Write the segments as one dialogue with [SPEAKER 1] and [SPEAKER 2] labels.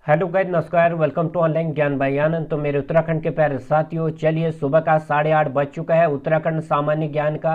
[SPEAKER 1] Hello guys, नमस्कार। Welcome to online ज्ञान भाई आनंद। तो मेरे उत्तराखंड के प्यारे साथियों, चलिए सुबह का 8:30 बज चुका है। उत्तराखंड सामान्य ज्ञान का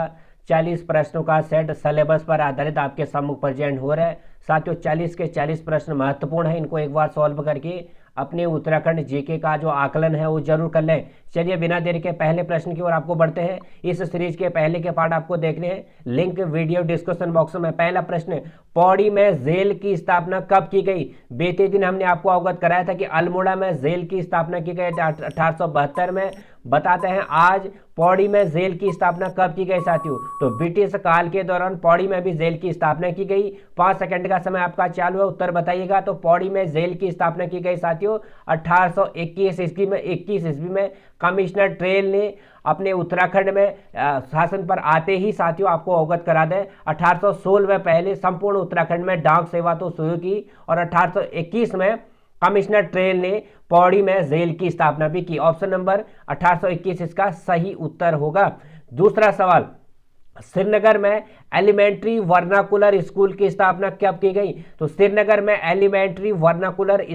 [SPEAKER 1] 40 प्रश्नों का सेट सिलेबस पर आधारित आपके सम्मुख प्रेजेंट हो रहा है। साथियों, 40 के 40 प्रश्न महत्वपूर्ण है। इनको एक बार सॉल्व करके अपने उत्तराखंड जीके का जो आकलन है वो जरूर कर लें। चलिए बिना देरी के पहले प्रश्न की ओर आपको बढ़ते हैं। इस सीरीज के पहले के पार्ट आपको देखने हैं, लिंक वीडियो डिस्क्रिप्शन बॉक्स में। पहला प्रश्न, पौड़ी में जेल की स्थापना कब की गई? बीते दिन हमने आपको अवगत कराया था कि अल्मोड़ा में जेल की स्थापना की गई 1872 में। बताते हैं आज पौड़ी में जेल की स्थापना कब की गई साथियों। तो ब्रिटिश काल के दौरान पौड़ी में भी जेल की स्थापना की गई। 5 सेकंड का समय आपका चालू है, उत्तर बताइएगा। तो पौड़ी में जेल की स्थापना की गई साथियों 1821 ईस्वी में। 21 ईस्वी में कमिश्नर ट्रेल ने अपने उत्तराखंड में शासन पर आते ही साथियों आपको अवगत करा दें, 1816 में पहले संपूर्ण उत्तराखंड में डाक सेवा तो शुरू की और 1821 में कमिश्नर ट्रेल ने पौड़ी में जेल की स्थापना भी की। ऑप्शन नंबर 1821 इसका सही उत्तर होगा। दूसरा सवाल, श्रीनगर में एलिमेंट्री वर्नाकुलर स्कूल की स्थापना कब की गई? तो श्रीनगर में एलिमेंट्री वर्नाकुलर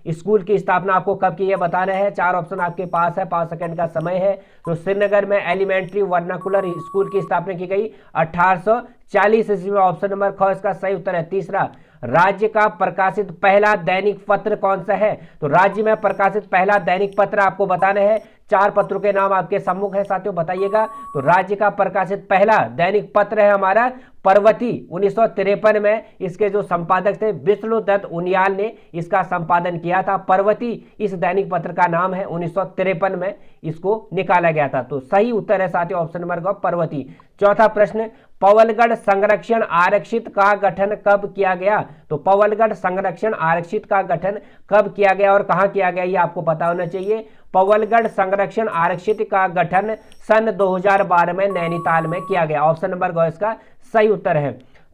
[SPEAKER 1] स्कूल की स्थापना आपको कब की है बता रहे हैं। 4 ऑप्शन आपके पास है, 5 सेकंड का समय है। तो श्रीनगर में एलिमेंट्री वर्नाकुलर स्कूल की स्थापना की गई 1840 ईस्वी में। ऑप्शन नंबर ख इसका सही उत्तर है। तीसरा, राज्य का प्रकाशित पहला दैनिक पत्र कौन सा है? तो राज्य में प्रकाशित पहला दैनिक पत्र आपको बताना है। 4 पत्रों के नाम आपके सम्मुख है साथियों, बताइएगा। तो राज्य का प्रकाशित पहला दैनिक पत्र है हमारा पर्वती। 1953 में इसके जो संपादक थे विष्णुदत्त उनियाल ने इसका संपादन किया था। पर्वती इस दैनिक पत्र का नाम है। 1953 में इसको निकाला गया था। तो सही उत्तर है साथियों ऑप्शन नंबर ग पर्वती। चौथा प्रश्न, पवलगढ़ संरक्षण आरक्षित का गठन कब किया गया? तो पवलगढ़ संरक्षण आरक्षित का गठन कब किया गया और कहां किया गया ये आपको पता होना चाहिए। पवलगढ़ संरक्षण आरक्षित का गठन सन 2012 में नैनीताल में किया गया। ऑप्शन नंबर ग इसका सही उत्तर है।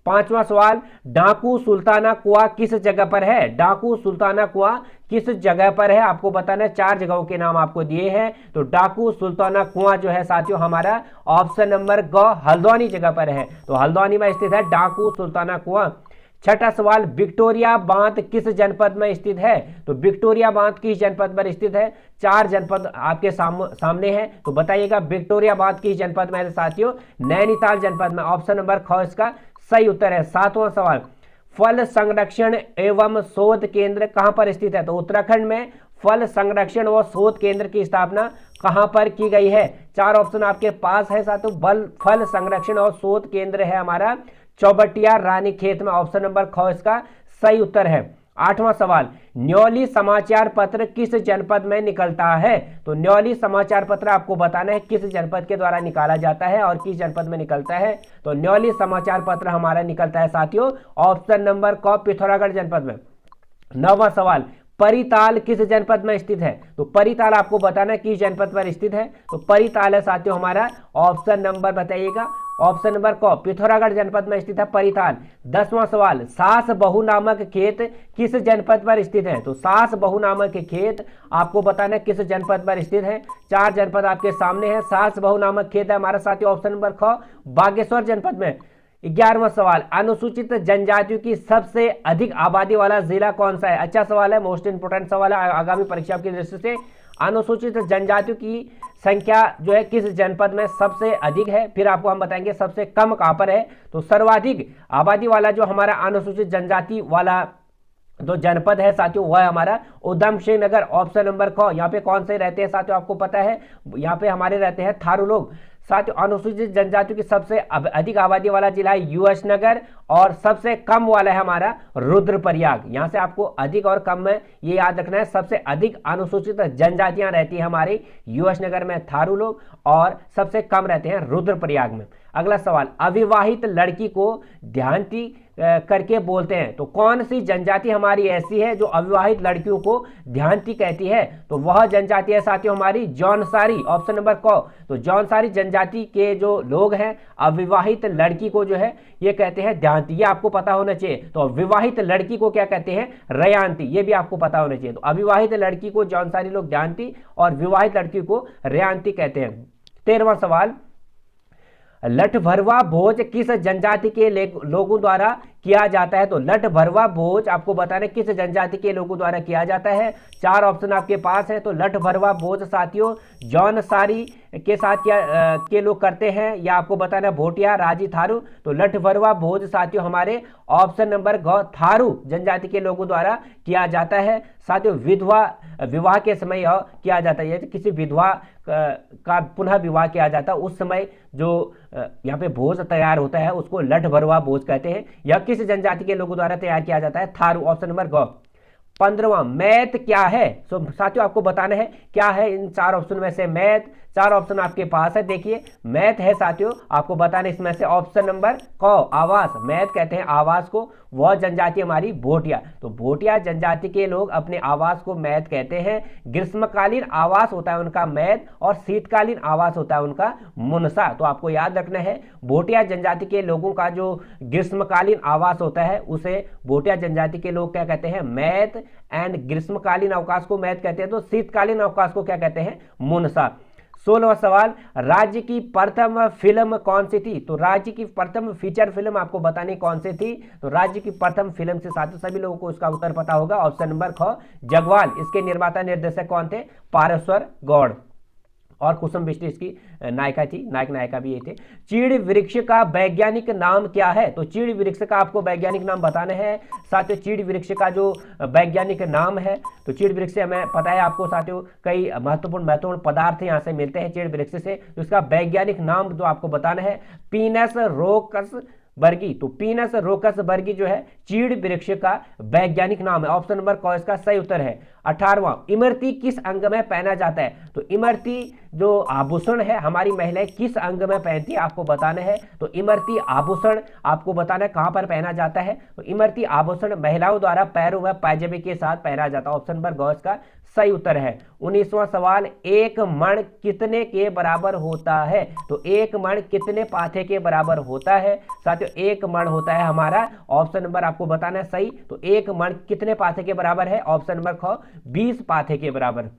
[SPEAKER 1] पांचवा सवाल, डाकू सुल्ताना कुआं किस जगह पर है? डाकू सुल्ताना कुआं किस जगह पर है आपको बताना है। 4 जगहों के नाम आपको दिए हैं। तो डाकू सुल्ताना कुआं जो है साथियों हमारा ऑप्शन नंबर ग हल्द्वानी जगह पर है। तो हल्द्वानी में स्थित है डाकू सुल्ताना कुआं। छठा सवाल, विक्टोरिया बांध किस जनपद में स्थित है? तो विक्टोरिया बांध किस जनपद पर स्थित है? 4 जनपद आपके सामने हैं। तो बताइएगा विक्टोरिया बांध किस जनपद में है साथियों? नैनीताल जनपद में। ऑप्शन नंबर ख इसका सही उत्तर है। 7वां सवाल, फल संरक्षण एवं शोध केंद्र कहां पर स्थित है? तो उत्तराखंड में फल संरक्षण व शोध केंद्र की स्थापना कहां पर की गई है? 4 ऑप्शन आपके पास है साथियों। फल संरक्षण और शोध केंद्र है हमारा चौबटिया रानीखेत में। ऑप्शन नंबर ख इसका सही उत्तर है। 8वां सवाल, न्योली समाचार पत्र किस जनपद में निकलता है? तो न्योली समाचार पत्र आपको बताना है किस जनपद के द्वारा निकाला जाता है और किस जनपद में निकलता है। तो न्योली समाचार पत्र हमारा निकलता है साथियों ऑप्शन नंबर क पिथौरागढ़ जनपद में। 9वां सवाल, परिताल किस जनपद में स्थित है? तो परिताल आपको बताना है किस जनपद पर स्थित है। तो परिताल है साथियों हमारा ऑप्शन नंबर बताइएगा। ऑप्शन नंबर क पिथौरागढ़ जनपद में स्थित है परिताल। 10वां सवाल, सास बहु नामक खेत किस जनपद पर स्थित है? तो सास बहु नामक खेत आपको बताना है किस जनपद पर स्थित है। 4 जनपद आपके सामने है। सास बहु नामक खेत है हमारा साथियों ऑप्शन नंबर ख बागेश्वर जनपद में। 11वां सवाल, अनुसूचित जनजातियों की सबसे अधिक आबादी वाला जिला कौन सा है? अच्छा सवाल है, मोस्ट इंपोर्टेंट सवाल है आगामी परीक्षा की दृष्टि से। अनुसूचित जनजातियों की संख्या जो है किस जनपद में सबसे अधिक है? फिर आपको हम बताएंगे सबसे कम कहां पर है। तो सर्वाधिक आबादी वाला जो हमारा अनुसूचित जनजाति वाला जो जनपद है साथियों वह हमारा उधम सिंह नगर। ऑप्शन नंबर ख। यहाँ पे कौन से रहते हैं साथियों आपको पता है, यहाँ पे हमारे रहते हैं थारू लोग। साथियों अनुसूचित जनजातियों की सबसे अधिक आबादी वाला जिला है यूएस नगर और सबसे कम वाला है हमारा रुद्रप्रयाग। यहाँ से आपको अधिक और कम में ये याद रखना है। सबसे अधिक अनुसूचित जनजातियां रहती है हमारे यूएस नगर में थारू लोग और सबसे कम रहते हैं रुद्रप्रयाग में। अगला सवाल, अविवाहित लड़की को ध्यानती करके बोलते हैं। तो कौन सी जनजाति हमारी ऐसी है जो अविवाहित लड़कियों को ध्यानती कहती है? तो वह जनजाति है साथियों हमारी जौनसारी। ऑप्शन नंबर क। तो जौनसारी जनजाति के जो लोग हैं अविवाहित लड़की को जो है ये कहते हैं ध्यानती। ये आपको पता होना चाहिए। तो विवाहित लड़की को क्या कहते हैं? रयांती। ये भी आपको पता होना चाहिए। तो अविवाहित लड़की को जौनसारी लोग ध्यानती और विवाहित लड़की को रयांती कहते हैं। 13वां सवाल, लठभरवा भोज किस जनजाति के लोगों द्वारा किया जाता है? तो लठ भरवा भोज आपको बताना किस जनजाति के लोगों द्वारा किया जाता है? 4 ऑप्शन आपके पास है। तो लठ भरवा भोज साथियों जौनसारी के साथ के लोग करते हैं, या आपको बताना भोटिया, राजी, थारू। तो लठ भरवा भोज साथियों हमारे ऑप्शन नंबर ग थारू जनजाति के लोगों द्वारा किया जाता है। साथियों विधवा विवाह के समय किया जाता है, किसी विधवा का पुनः विवाह किया जाता है, उस समय जो यहाँ पे भोज तैयार होता है उसको लठ भरवा भोज कहते हैं। यह किस जनजाति के लोगों द्वारा तैयार किया जाता है? थारू, ऑप्शन नंबर ग। 15वां मैथ क्या है? तो साथियों आपको बताना है क्या है इन 4 ऑप्शन में से मैथ। 4 ऑप्शन आपके पास है, देखिए मैथ है साथियों, आपको बताना इसमें से ऑप्शन नंबर क आवास। मैथ कहते हैं आवास को। वह जनजाति हमारी भोटिया। तो भोटिया जनजाति के लोग अपने आवास को मैथ कहते हैं। ग्रीष्मकालीन आवास होता है उनका मैथ, और शीतकालीन आवास होता है उनका मुनसा। तो आपको याद रखना है भोटिया जनजाति के लोगों का जो ग्रीष्मकालीन आवास होता है उसे भोटिया जनजाति के लोग क्या कहते हैं? मैथ। एंड ग्रीष्मकालीन अवकाश को मैथ कहते हैं, तो शीतकालीन अवकाश को क्या कहते हैं? मुनसा। 16वां सवाल, राज्य की प्रथम फिल्म कौन सी थी? तो राज्य की प्रथम फीचर फिल्म आपको बतानी कौन सी थी? तो राज्य की प्रथम फिल्म से साथियों सभी लोगों को इसका उत्तर पता होगा, ऑप्शन नंबर ख जगवाल। इसके निर्माता निर्देशक कौन थे? पारेश्वर गौड़। और कुसुम बिष्ट इसकी नायिका थी, नायक नायिका भी ये थे। चीड़ वृक्ष का वैज्ञानिक नाम क्या है? तो चीड़ वृक्ष का आपको वैज्ञानिक नाम बताना है साथियों। चीड़ वृक्ष का जो वैज्ञानिक नाम है, तो चीड़ वृक्ष से हमें पता है आपको साथियों कई महत्वपूर्ण पदार्थ यहाँ से मिलते हैं चीड़ वृक्ष से। तो इसका वैज्ञानिक नाम जो आपको बताना है पीनस रोकस बर्गी। तो पीनस रोकस बर्गी जो है चीड़ वृक्ष का वैज्ञानिक नाम है, ऑप्शन नंबर क इसका सही उत्तर है। 18वां, इमरती किस अंग में पहना जाता है? तो इमरती जो आभूषण है हमारी महिलाएं किस अंग में पहनती है आपको बताना है। तो इमरती आभूषण आपको बताना है कहां पर पहना जाता है। तो इमरती आभूषण महिलाओं द्वारा पैरों में पायजामे के साथ पहना जाता है, ऑप्शन नंबर ग इसका सही उत्तर है। 19वां सवाल, एक मण कितने के बराबर होता है? तो एक मण कितने पाथे के बराबर होता है? साथियों एक मण होता है हमारा, ऑप्शन नंबर आपको बताना है सही। तो एक मण कितने पाथे के बराबर है? ऑप्शन नंबर ख 20 पाथे के बराबर।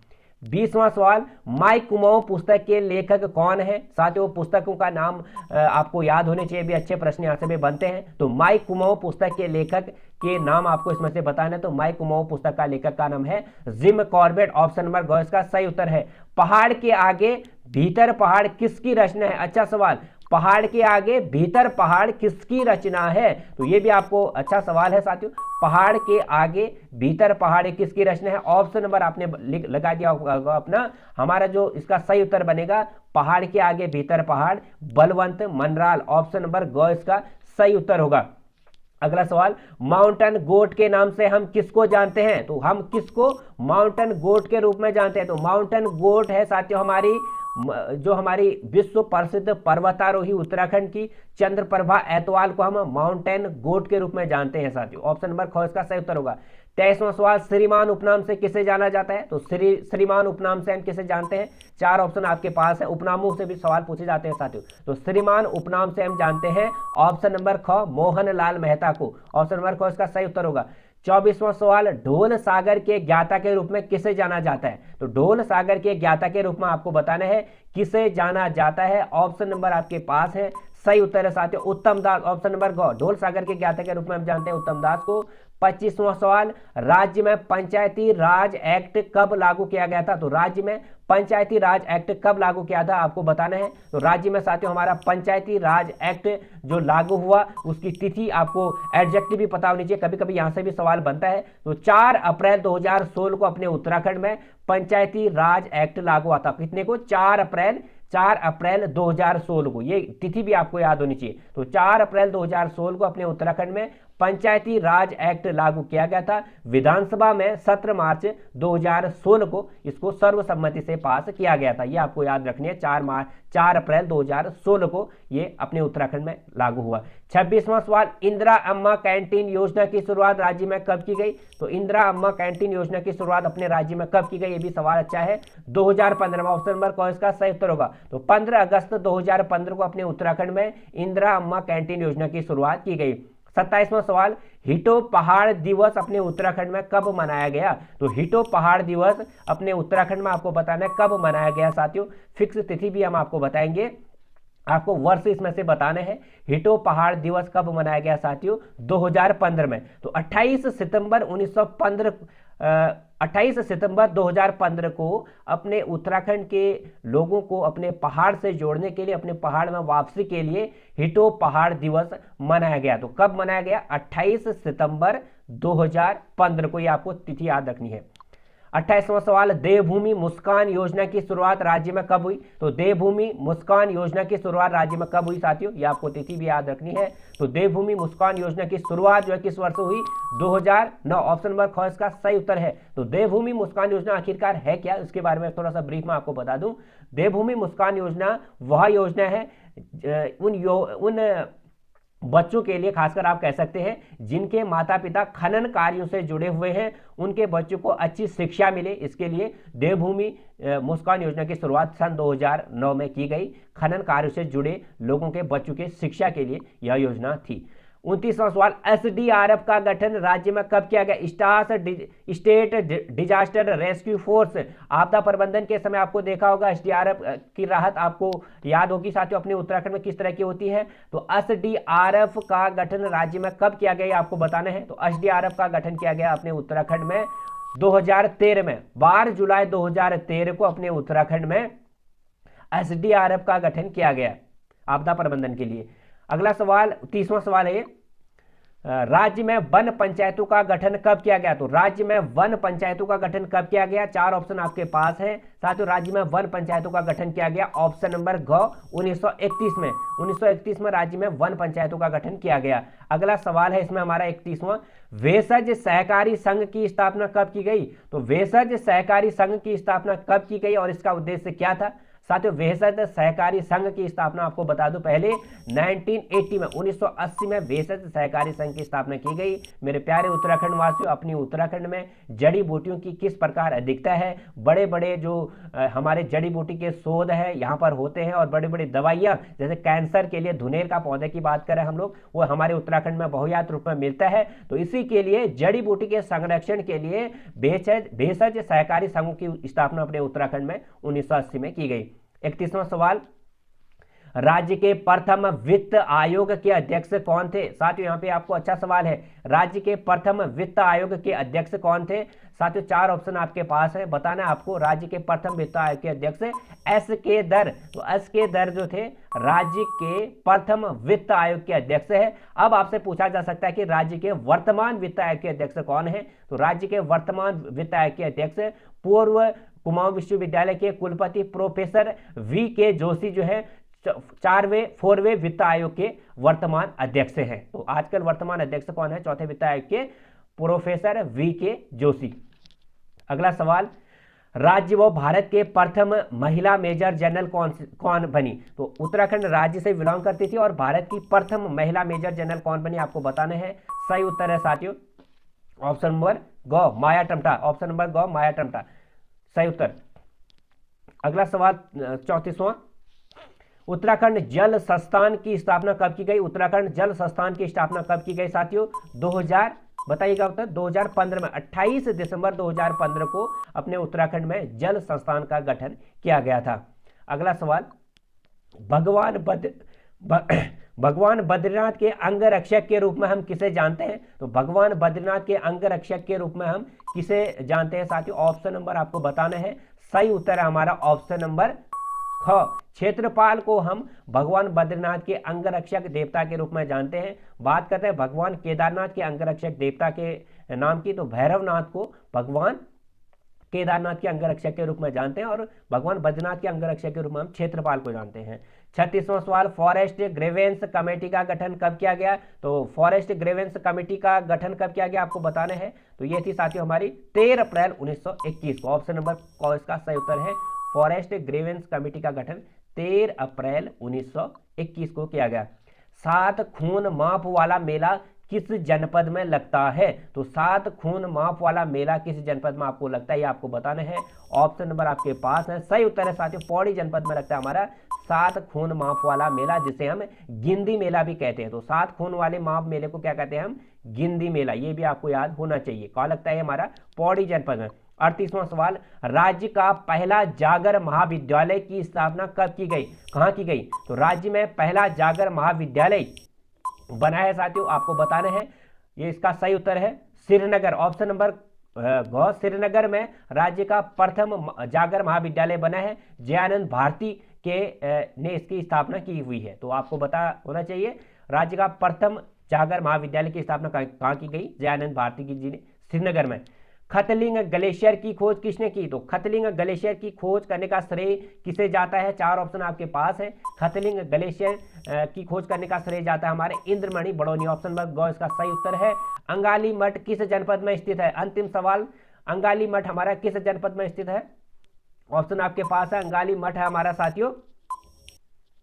[SPEAKER 1] 20वां सवाल, माई कुमाऊं पुस्तक के लेखक कौन है? साथियों पुस्तकों का नाम आपको याद होने चाहिए, भी अच्छे प्रश्न यहाँ से भी बनते हैं। तो माई कुमाऊं पुस्तक के लेखक के नाम आपको इसमें से बताना है। तो माई कुमाऊं पुस्तक का लेखक का नाम है जिम कॉर्बेट, ऑप्शन नंबर ग इसका सही उत्तर है। पहाड़ के आगे भीतर पहाड़ किसकी रचना है? अच्छा सवाल, पहाड़ के आगे भीतर पहाड़ किसकी रचना है? तो ये भी आपको अच्छा सवाल है साथियों। पहाड़ के आगे भीतर पहाड़ किसकी रचना है? ऑप्शन नंबर आपने लगा दिया होगा अपना। हमारा जो इसका सही उत्तर बनेगा पहाड़ के आगे भीतर पहाड़ बलवंत मनराल, ऑप्शन नंबर ग इसका सही उत्तर होगा। अगला सवाल, माउंटेन गोट के नाम से हम किसको जानते हैं? तो हम किसको माउंटेन गोट के रूप में जानते हैं? तो माउंटेन गोट है साथियों हमारी विश्व प्रसिद्ध पर्वतारोही उत्तराखंड की चंद्रप्रभा ऐतवाल को हम माउंटेन गोट के रूप में जानते हैं साथियों, ऑप्शन नंबर ख इसका सही उत्तर होगा। 23वां सवाल, श्रीमान उपनाम से किसे जाना जाता है? तो श्रीमान उपनाम से हम किसे जानते हैं? 4 ऑप्शन आपके पास है, उपनामों से भी सवाल पूछे जाते हैं साथियों। तो श्रीमान उपनाम से हम जानते हैं ऑप्शन नंबर ख मोहन लाल मेहता को, ऑप्शन नंबर ख इसका सही उत्तर होगा। 24वां सवाल, ढोल सागर के ज्ञाता के रूप में किसे जाना जाता है? तो ढोल सागर के ज्ञाता के रूप में आपको बताना है किसे जाना जाता है, ऑप्शन नंबर आपके पास है सही उत्तर है साथियों उत्तम दास, ऑप्शन नंबर ग ढोल सागर के ज्ञाता के रूप में हम जानते हैं उत्तम दास को। 25वां सवाल, राज्य में पंचायती राज एक्ट कब लागू किया गया था? तो राज्य में पंचायती राज एक्ट कब लागू किया था आपको बताना है। तो राज्य में साथियों हमारा पंचायती राज एक्ट जो लागू हुआ उसकी तिथि आपको एग्जैक्टली भी पता होनी चाहिए, कभी कभी यहां से भी सवाल बनता है। तो 4 अप्रैल 2016 को अपने उत्तराखंड में पंचायती राज एक्ट लागू हुआ था। कितने को? 4 अप्रैल 2016 को, ये तिथि भी आपको याद होनी चाहिए। तो 4 अप्रैल 2016 को अपने उत्तराखंड में पंचायती राज एक्ट लागू किया गया था। विधानसभा में 17 मार्च 2016 को इसको सर्वसम्मति से पास किया गया था, ये आपको याद रखनी है। 4 अप्रैल 2016 को ये अपने उत्तराखंड में लागू हुआ। 26वां सवाल, इंदिरा अम्मा कैंटीन योजना की शुरुआत राज्य में कब की गई? तो इंदिरा अम्मा कैंटीन योजना की शुरुआत अपने राज्य में कब की गई? ये भी सवाल अच्छा है। 2015 में, ऑप्शन नंबर क इसका सही उत्तर होगा। तो 15 अगस्त 2015 को अपने उत्तराखंड में इंदिरा अम्मा कैंटीन योजना की शुरुआत की गई। 27वां सवाल, हिटो पहाड़ दिवस अपने उत्तराखंड में कब मनाया गया? तो हिटो पहाड़ दिवस अपने उत्तराखंड में आपको बताना है कब मनाया गया साथियों, फिक्स तिथि भी हम आपको बताएंगे। आपको वर्ष इसमें से बताने हैं। हिटो पहाड़ दिवस कब मनाया गया साथियों? 2015 में। तो 28 सितंबर 2015 को अपने उत्तराखंड के लोगों को अपने पहाड़ से जोड़ने के लिए, अपने पहाड़ में वापसी के लिए हिटो पहाड़ दिवस मनाया गया। तो कब मनाया गया? 28 सितंबर 2015 को। ये आपको तिथि याद रखनी है। 28वां सवाल, देवभूमि मुस्कान योजना की शुरुआत राज्य में कब हुई? तो देवभूमि मुस्कान योजना की शुरुआत राज्य में कब हुई साथियों? ये आपको तिथि भी याद रखनी है। तो देवभूमि मुस्कान योजना की शुरुआत जो है किस वर्ष हुई? 2009। ऑप्शन नंबर ख इसका सही उत्तर है। तो देवभूमि मुस्कान योजना आखिरकार है क्या, इसके बारे में थोड़ा सा ब्रीफ में आपको बता दूं। देवभूमि मुस्कान योजना वह योजना है उन बच्चों के लिए, खासकर आप कह सकते हैं जिनके माता पिता खनन कार्यों से जुड़े हुए हैं, उनके बच्चों को अच्छी शिक्षा मिले, इसके लिए देवभूमि मुस्कान योजना की शुरुआत सन 2009 में की गई। खनन कार्यों से जुड़े लोगों के बच्चों के शिक्षा के लिए यह योजना थी। 29वां सवाल, एसडीआरएफ का गठन राज्य में कब किया गया? State disaster rescue force. आपदा प्रबंधन के समय आपको देखा होगा एसडीआरएफ की राहत आपको याद होगी साथियों अपने उत्तराखंड में किस तरह की होती है। तो एसडीआरएफ का गठन राज्य में कब किया गया आपको बताना है। तो एसडीआरएफ का गठन किया गया अपने उत्तराखंड में 2013 में। 12 जुलाई 2013 को अपने उत्तराखंड में एसडीआरएफ का गठन किया गया आपदा प्रबंधन के लिए। अगला सवाल, 30वां सवाल है, राज्य में वन पंचायतों का गठन कब किया गया? तो राज्य में वन पंचायतों का गठन कब किया गया? 4 ऑप्शन आपके पास है साथियों। राज्य में वन पंचायतों का गठन किया गया ऑप्शन नंबर घ 1931 में। 1931 में राज्य में वन पंचायतों का गठन किया गया। अगला सवाल है इसमें हमारा 31वां, भेषज सहकारी संघ की स्थापना कब की गई? तो भेषज सहकारी संघ की स्थापना कब की गई और इसका उद्देश्य क्या था? साथियों भेषज सहकारी संघ की स्थापना आपको बता दूं पहले 1980 में, 1980 में भेषज सहकारी संघ की स्थापना की गई। मेरे प्यारे उत्तराखंड वासियों, अपनी उत्तराखंड में जड़ी बूटियों की किस प्रकार अधिकता है, बड़े बड़े जो हमारे जड़ी बूटी के शोध है यहाँ पर होते हैं, और बड़ी बड़ी दवाइयाँ जैसे कैंसर के लिए धुनेर का पौधे की बात करें हम लोग, वो हमारे उत्तराखंड में बहुयात रूप में मिलता है। तो इसी के लिए जड़ी बूटी के संरक्षण के लिए भेषज सहकारी संघ की स्थापना अपने उत्तराखंड में 1980 में की गई। 31वां सवाल, राज्य के प्रथम वित्त आयोग के अध्यक्ष कौन थे? साथियों यहाँ पे आपको अच्छा सवाल है, राज्य के प्रथम वित्त आयोग के अध्यक्ष कौन थे? साथियों 4 ऑप्शन आपके पास है, बताना आपको। राज्य के प्रथम वित्त आयोग के अध्यक्ष एस.के. दर। तो एस.के. दर जो थे राज्य के प्रथम वित्त आयोग के अध्यक्ष है। अब आपसे पूछा जा सकता है कि राज्य के वर्तमान वित्त आयोग के अध्यक्ष कौन है? तो राज्य के वर्तमान वित्त आयोग के अध्यक्ष पूर्व कुमाऊं विश्वविद्यालय के कुलपति प्रोफेसर वी.के. जोशी जो है 4वें वित्त आयोग के वर्तमान अध्यक्ष हैं। तो आजकल वर्तमान अध्यक्ष कौन है 4थे वित्त आयोग के? प्रोफेसर वी.के. जोशी। अगला सवाल, राज्य व भारत के प्रथम महिला मेजर जनरल कौन बनी? तो उत्तराखंड राज्य से बिलोंग करती थी और भारत की प्रथम महिला मेजर जनरल कौन बनी आपको बताना है। सही उत्तर है साथियों ऑप्शन नंबर ग माया टम्टा। ऑप्शन नंबर ग माया टम्टा सही उत्तर। अगला सवाल 34वां, उत्तराखंड जल संस्थान की स्थापना कब की गई? उत्तराखंड जल संस्थान की स्थापना कब की गई साथियों? 2000 बताइएगा उत्तर। 2015 में 28 दिसंबर 2015 को अपने उत्तराखंड में जल संस्थान का गठन किया गया था। अगला सवाल, भगवान बद्रीनाथ के अंगरक्षक के रूप में हम किसे जानते हैं? तो भगवान बद्रीनाथ के अंगरक्षक के रूप में हम किसे जानते हैं साथियों? ऑप्शन नंबर आपको बताना है। सही उत्तर है हमारा ऑप्शन नंबर ख, क्षेत्रपाल को हम भगवान बद्रीनाथ के अंगरक्षक देवता के रूप में जानते हैं। बात करते हैं भगवान केदारनाथ के अंगरक्षक देवता के नाम की, तो भैरवनाथ को भगवान केदारनाथ के अंगरक्षक के रूप में जानते हैं और भगवान बद्रीनाथ के अंगरक्षक के रूप में हम क्षेत्रपाल को जानते हैं। 36वां सवाल, फॉरेस्ट ग्रेवेंस कमेटी का गठन कब किया गया? तो फॉरेस्ट ग्रेवेंस कमेटी का गठन कब किया गया आपको बताना है। तो ये थी साथियों हमारी 13 अप्रैल 1921 को। ऑप्शन नंबर क इसका सही उत्तर है। फॉरेस्ट ग्रेवेंस कमेटी का गठन 13 अप्रैल 1921 को किया गया। 7 खून माप वाला मेला किस जनपद में लगता है? तो 7 खून माप वाला मेला किस जनपद में आपको लगता है ये आपको बताना है। ऑप्शन नंबर आपके पास है। सही उत्तर है साथियों पौड़ी जनपद में लगता है हमारा 7 खून माप वाला मेला, जिसे हम गिंदी मेला भी कहते हैं। तो 7 खून वाले माप मेले को क्या कहते हैं हम? गिंदी मेला। ये भी आपको याद होना चाहिए। कहाँ लगता है हमारा? पौड़ी जनपद में। 38वां सवाल, राज्य का पहला जागर महाविद्यालय की स्थापना कब की गई, कहां की गई? तो राज्य में पहला जागर महाविद्यालय बना है साथियों, आपको बताना है। ये इसका सही उत्तर है श्रीनगर। ऑप्शन नंबर घ, श्रीनगर में राज्य का प्रथम जागर महाविद्यालय बना है। जयानंद भारती के ने इसकी स्थापना की हुई है। तो आपको पता होना चाहिए राज्य का प्रथम जागर महाविद्यालय की स्थापना कहाँ की गई? जयानंद भारती की जी ने श्रीनगर में। खतलिंग ग्लेशियर की खोज किसने की? तो खतलिंग ग्लेशियर की खोज करने का श्रेय किसे जाता है? 4 ऑप्शन आपके पास है। खतलिंग ग्लेशियर की खोज करने का श्रेय जाता है हमारे इंद्रमणि बड़ौनी। ऑप्शन नंबर ग इसका सही उत्तर है। अंगाली मठ किस जनपद में स्थित है? अंतिम सवाल, अंगाली मठ हमारा किस जनपद में स्थित है? ऑप्शन आपके पास है, अंगाली मठ है हमारा साथियों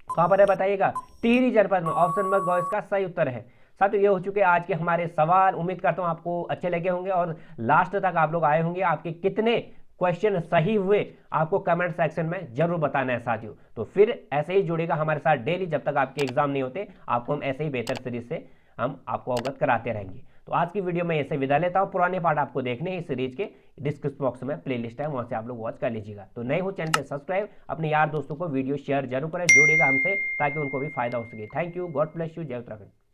[SPEAKER 1] कहां पर है बताइएगा? टिहरी जनपद में। ऑप्शन नंबर ग इसका सही उत्तर है। साथियों ये हो चुके आज के हमारे सवाल। उम्मीद करता हूं आपको अच्छे लगे होंगे और लास्ट तक आप लोग आए होंगे। आपके कितने क्वेश्चन सही हुए आपको कमेंट सेक्शन में जरूर बताना है साथियों। तो फिर ऐसे ही जुड़ेगा हमारे साथ डेली, जब तक आपके एग्जाम नहीं होते आपको हम ऐसे ही बेहतर सीरीज से हम आपको अवगत कराते रहेंगे। तो आज की वीडियो में ऐसे विदा लेता हूं। पुराने पार्ट आपको देखने हैं इस सीरीज के, डिस्क्रिप्शन बॉक्स में प्लेलिस्ट है, वहां से आप लोग वॉच कर लीजिएगा। तो नए हो चैनल पे सब्सक्राइब, अपने यार दोस्तों को वीडियो शेयर जरूर करें, जोड़िएगा हमसे ताकि उनको भी फायदा हो सके। Thank you, God bless you, जय उत्तराखंड।